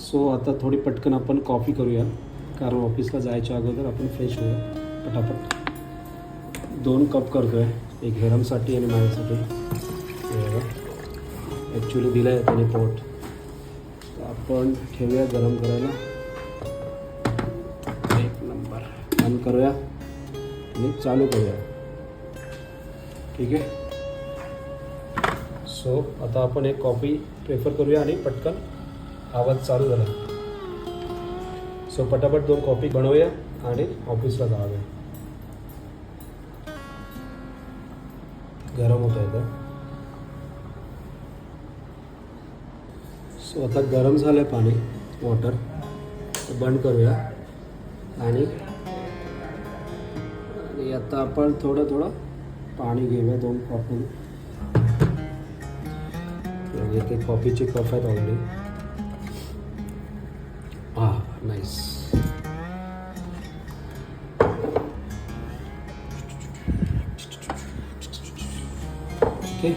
So आता थोडी पटकन आपण कॉफी करूया, कारण ऑफिसला जायच्या अगोदर आपण फ्रेश होऊया पटापट. 2 कप करतो आहे, एक हेरमसाठी आणि माझ्यासाठी. ॲक्च्युली दिलं आहे त्याने पोट, तर आपण ठेवूया गरम करायला. एक नंबर. बंद करूया आणि चालू करूया. ठीक आहे. सो आता आपण एक कॉफी प्रेफर करूया आणि पटकन आवाज चालू झाला. सो पटापट 2 कॉफी बनवूया आणि ऑफिसला जाऊया. गरम होत आहे तर. सो आता गरम झालं आहे पाणी, वॉटर. बंद करूया आणि आता आपण थोडं पाणी घेऊया 2 कप. म्हणजे ते कॉफीचे कप आहेत ऑलरेडी. नाईस. ओके.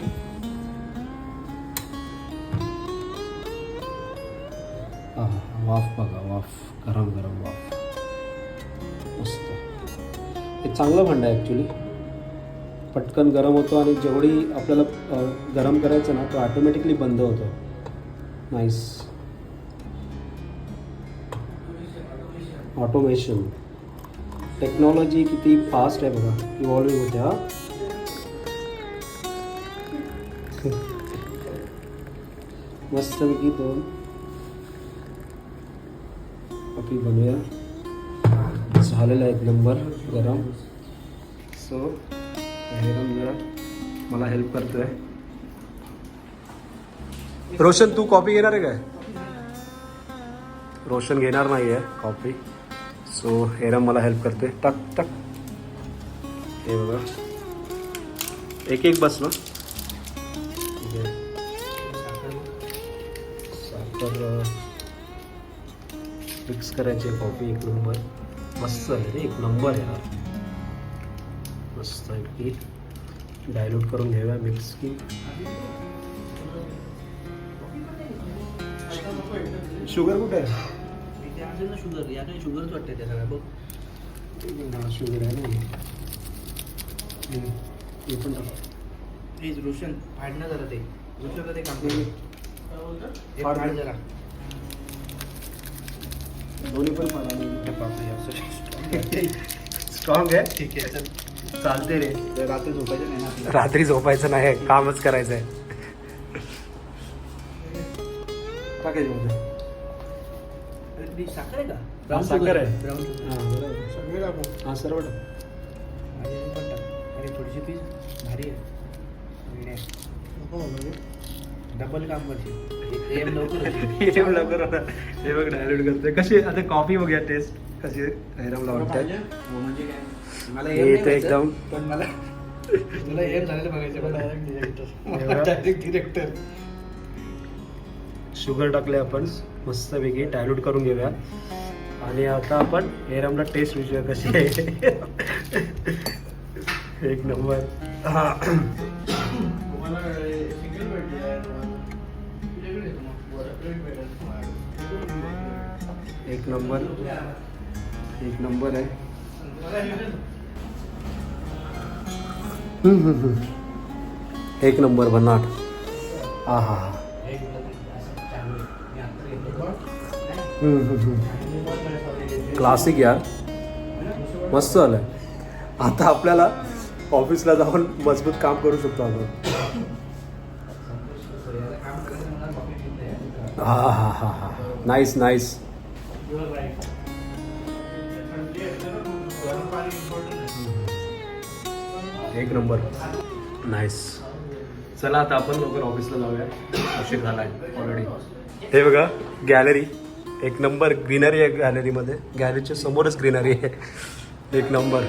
वाफ बघा, वाफ. गरम वाफ. मस्त. हे चांगलं भांडं आहे ॲक्च्युली. पटकन गरम होतो आणि जेवढी आपल्याला गरम करायचं ना, तो ऑटोमॅटिकली बंद होतो. नाईस. ऑटोमेशन टेक्नॉलॉजी किती फास्ट आहे बघा, इव्हॉल्विंग होते. मस्तपैकी 2 कॉफी बनवूया. झालेला 1 नंबर गरम. सो हेरम जरा मला हेल्प करतोय. रोशन, तू कॉफी घेणार आहे काय? रोशन घेणार नाही आहे कॉफी. सो हेरम मला हेल्प करते. टक. हे बघा, एक बस ना. साखर मिक्स करायची आहे. Coffee 1 number. मस्त आहे रे, 1 नंबर यार. मस्त आहे की. डायल्यूट करून घेऊया मिक्स की. शुगर कुठे आहे? शुगर याकडे शुगरच वाटते त्याला बघ. शुगर आहे ना. हे पण प्लीज रोशन फाडणं जरा ते. रोशन ते काम फाड जरा. दोन्ही पण फाडा. स्ट्रॉंग आहे. ठीक आहे चल, चालते रे. रात्री झोपायचं नाही ना. रात्री झोपायचं नाही, कामच करायचं आहे. टाकायचं साखर आहे का? साखर आहे. Brown sugar. हां सर्व आणि थोडीशी पीस भारी आहे. डबल काम करते. एम लवकर होणार. हे बघ डायल्यूट करतोय. कशी आता कॉफी बघूया टेस्ट कशी हेरमला वाटते. म्हणजे काय, मला एकदम पण मला तुला एम झालेलं बघायचं. Direct director. शुगर टाकले आपण मस्तपैकी. डायल्यूट करून घेऊया आणि आता आपण हेरमला टेस्ट विचारूया कशी आहे. 1 नंबर. 1 नंबर. 1 नंबर आहे. 1 नंबर भन्नाट. क्लासिक यार. मस्त झालं. आता आपल्याला ऑफिसला जाऊन मजबूत काम करू शकतो आपण. नाईस. 1 नंबर. नाईस. चला आता आपण लवकर ऑफिसला जाऊया, उशीर झाला आहे ऑलरेडी. हे बघा गॅलरी. 1 नंबर ग्रीनरी आहे गॅलरीमध्ये. गॅलरीच्या समोरच ग्रीनरी आहे. 1 नंबर.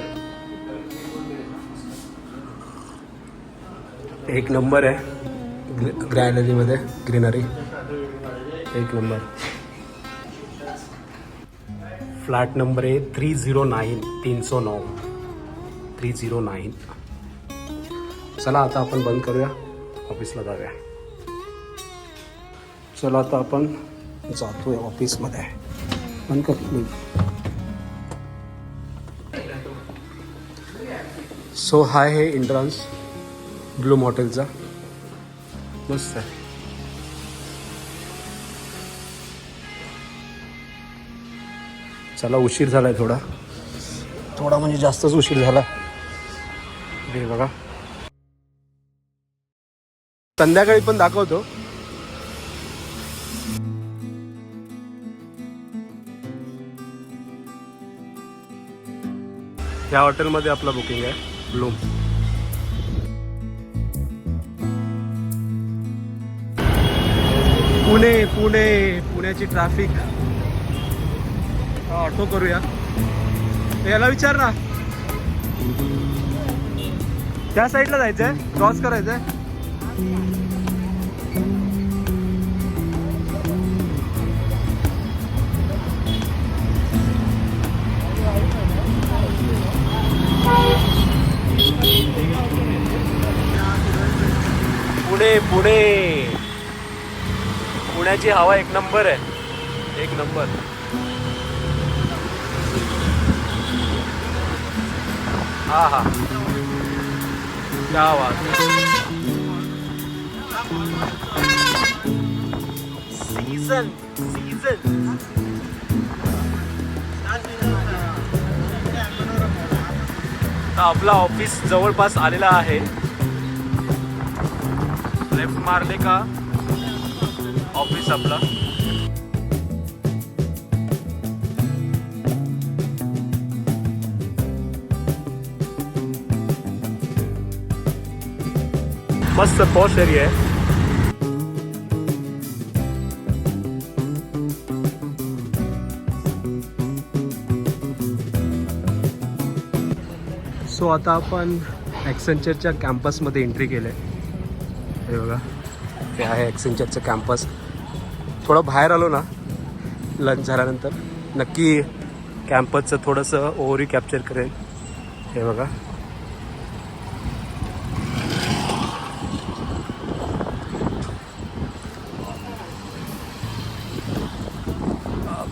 1 नंबर आहे गॅलरीमध्ये ग्रीनरी. 1 नंबर. फ्लॅट नंबर आहे 309. 309. चला आता आपण बंद करूया, ऑफिसला जाऊया. चला आता आपण जातोय ऑफिसमध्ये. पण कर सो हाय हे एंट्रन्स ब्लूम हॉटेलचा. मस्त आहे. चला उशीर झालाय थोडा म्हणजे जास्तच उशीर झाला. हे बघा संध्याकाळी पण दाखवतो. या हॉटेलमध्ये आपला बुकिंग आहे ब्लूम. पुण्याची ट्रॅफिक. ऑटो करूया. याला विचार ना त्या साईडला जायचंय क्रॉस करायचंय. पुण्याची हवा एक नंबर आहे. एक नंबर. हा क्या बात. सीझन आपला ऑफिस जवळपास आलेला आहे. लेफ्ट मारले का ऑफिस आपला. मस्त पॉश एरिया आहे. सो आता आपण ॲक्सेंचरच्या कॅम्पसमध्ये एंट्री केलं आहे. हे बघा हे आहे ॲक्सेंचरचं कॅम्पस. थोडं बाहेर आलो ना लंच झाल्यानंतर नक्की कॅम्पसचं थोडंसं ओव्हरव्ह्यू कॅप्चर करेल. हे बघा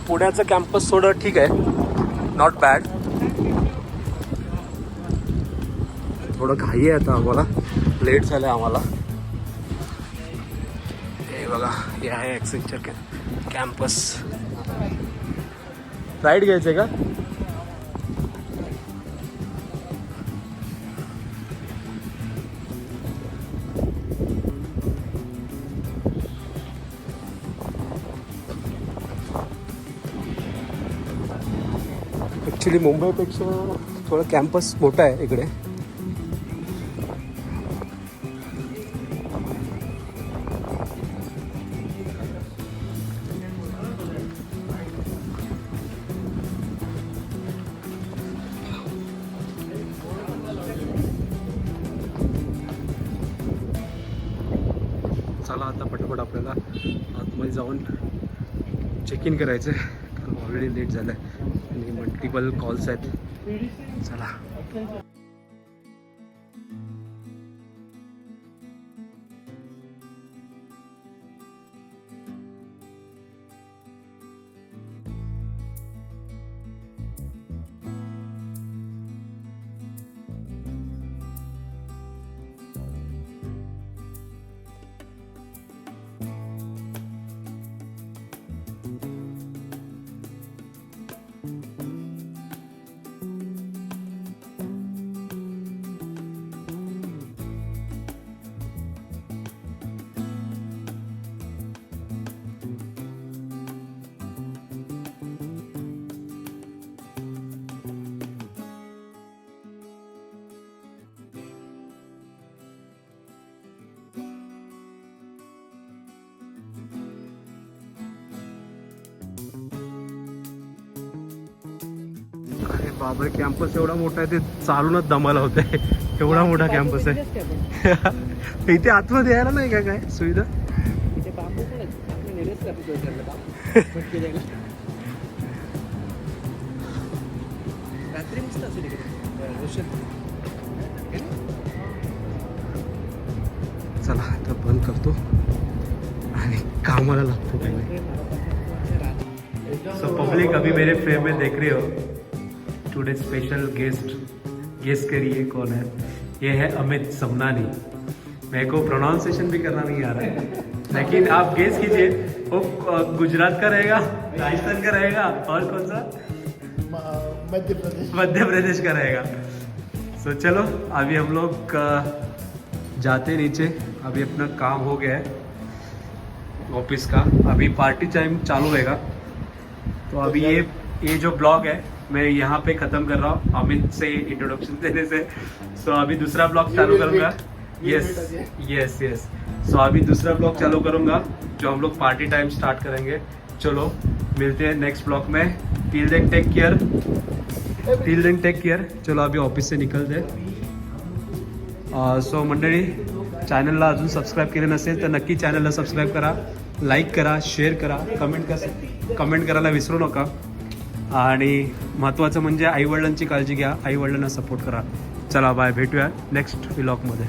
पुण्याचं कॅम्पस थोडं ठीक आहे. Not bad. थोडं घाई आहे आता आम्हाला. लेट झालं आहे आम्हाला. हे बघा हे आहे ॲक्सेंचर कॅम्पस. राईट घ्यायचं आहे का. ॲक्च्युली मुंबईपेक्षा थोडं कॅम्पस मोठा आहे इकडे. चला आता पटापट आपल्याला आतमध्ये जाऊन चेक इन करायचं आहे कारण ऑलरेडी लेट झालं आहे आणि मल्टिपल कॉल्स आहेत. चला बाबा कॅम्पस एवढा मोठा आहे ते चालूनच दमाला होत आहे. एवढा मोठा कॅम्पस आहे. इथे आतमध्ये यायला नाही का काय सुविधा. चला आता बंद करतो आणि कामाला लागतो. सो पब्लिक अभी मेरे फ्रेम में देख रहे हो, टुडे स्पेशल गेस्ट करिए कौन है। ये है अमित समनानी। मेरे को प्रोनाउंसिएशन भी करना नहीं आ रहा है, लेकिन आप गेस कीजिए वो गुजरात का रहेगा, राजस्थान का रहेगा और कौन सा, मध्य प्रदेश का रहेगा। सो चलो अभी हम लोग जाते नीचे। अभी अपना काम हो गया है ऑफिस का, अभी पार्टी टाइम चालू रहेगा। तो अभी ये जो ब्लॉग है मैं यहाँ पे ख़त्म कर रहा हूँ अमित से इंट्रोडक्शन देने से। सो अभी दूसरा ब्लॉग चालू करूँगा। यस सो अभी दूसरा ब्लॉग चालू करूँगा जो हम लोग पार्टी टाइम स्टार्ट करेंगे। चलो मिलते हैं नेक्स्ट ब्लॉग में। Till then take care. चलो अभी ऑफिस से निकलते। सो मंडळी, चॅनलला अजून सबस्क्राईब केलं नसेल तर नक्की चॅनलला सबस्क्राईब करा, लाईक करा, शेअर करा, कमेंट करायला विसरू नका। आणि महत्त्वाचं म्हणजे आईवडिलांची काळजी घ्या, आईवडिलांना सपोर्ट करा। चला बाय, भेटूया नेक्स्ट व्लॉगमध्ये।